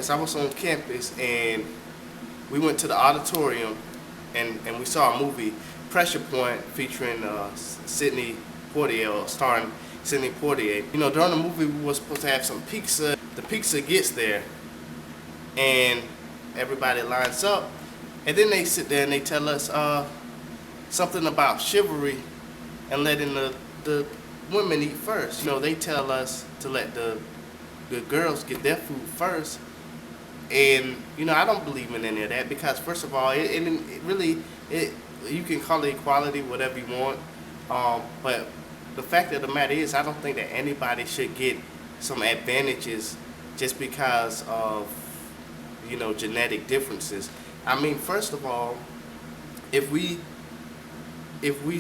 campus. I was on campus, and we went to the auditorium, and we saw a movie, Pressure Point, featuring Sidney Poitier, or starring Sidney Poitier. You know, during the movie, we were supposed to have some pizza. The pizza gets there, and everybody lines up, and then they sit there and they tell us something about chivalry and letting the women eat first. You know, they tell us to let the girls get their food first, and you know, I don't believe in any of that, because first of all, it really, you can call it equality, whatever you want, but the fact of the matter is, I don't think that anybody should get some advantages just because of, you know, genetic differences. I mean, first of all, if we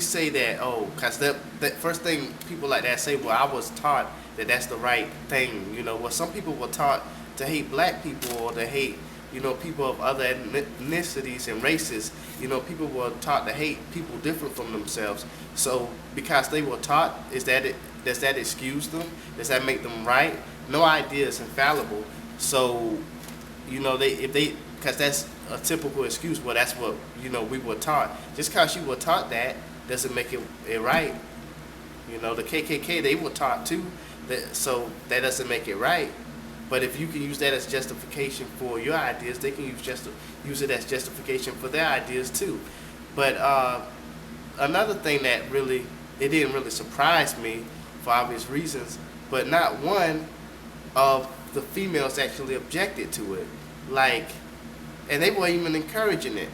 say that, oh, because that first thing people like that say, well, I was taught that that's the right thing, you know. Well, some people were taught to hate black people, or to hate, you know, people of other ethnicities and races. You know, people were taught to hate people different from themselves. So because they were taught, does that excuse them? Does that make them right? No idea is infallible. So, you know, because that's a typical excuse. Well, that's what, you know, we were taught. Just because you were taught that doesn't make it right. You know, the KKK, they were taught too. So that doesn't make it right. But if you can use that as justification for your ideas, they can use it as justification for their ideas too. But another thing that it didn't really surprise me, for obvious reasons, but not one of the females actually objected to it. Like, and they weren't even encouraging it.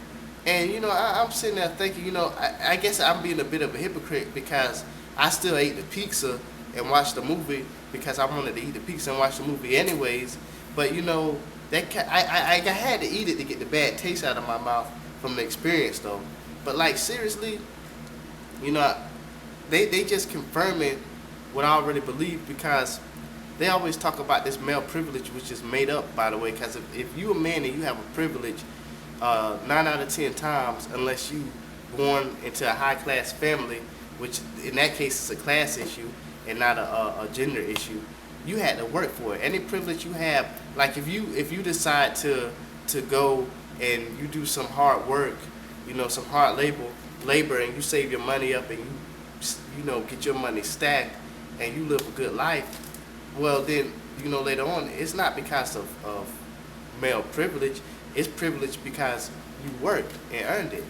And, you know, I'm sitting there thinking, you know, I guess I'm being a bit of a hypocrite, because I still ate the pizza and watched the movie because I wanted to eat the pizza and watch the movie anyways. But, you know, I had to eat it to get the bad taste out of my mouth from the experience, though. But, like, seriously, you know, they just confirming what I already believe, because they always talk about this male privilege, which is made up, by the way, because if you're a man and you have a privilege, 9 out of 10 times, unless you born into a high-class family, which in that case is a class issue and not a gender issue, you had to work for it. Any privilege you have, like if you decide to go and you do some hard work, you know, some hard labor, and you save your money up, and you know, get your money stacked, and you live a good life, well then, you know, later on, it's not because of male privilege. It's privilege because you worked and earned it.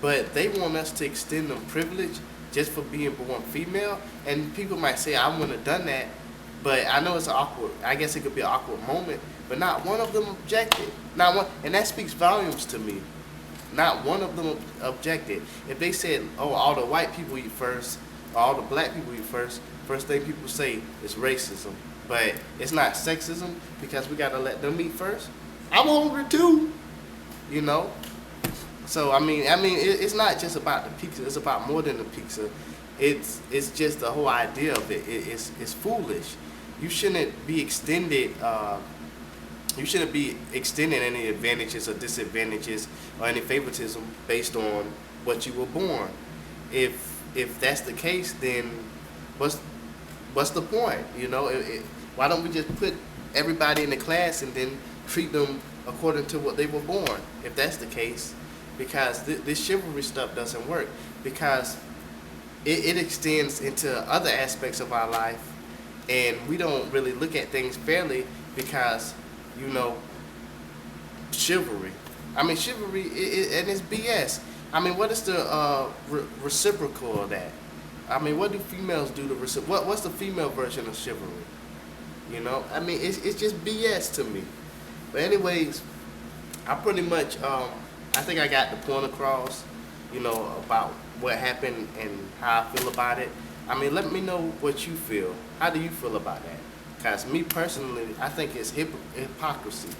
But they want us to extend them privilege just for being born female. And people might say, I wouldn't have done that, but I know it's awkward. I guess it could be an awkward moment, but not one of them objected. Not one, and that speaks volumes to me. Not one of them objected. If they said, oh, all the white people eat first, or all the black people eat first thing people say is racism. But it's not sexism, because we gotta let them eat first. I'm hungry too, you know. So I mean, it's not just about the pizza. It's about more than the pizza. It's just the whole idea of it. It's foolish. You shouldn't be extended. You shouldn't be extending any advantages or disadvantages or any favoritism based on what you were born. If that's the case, then what's the point? You know, why don't we just put everybody in the class and then treat them according to what they were born, if that's the case? Because this chivalry stuff doesn't work, because it extends into other aspects of our life, and we don't really look at things fairly, because, you know, chivalry. I mean, chivalry, and it's BS. I mean, what is the reciprocal of that? I mean, what do females do to what's the female version of chivalry? You know, I mean, it's just BS to me. But anyways, I pretty much, I think I got the point across, you know, about what happened and how I feel about it. I mean, let me know what you feel. How do you feel about that? Because me personally, I think it's hypocrisy.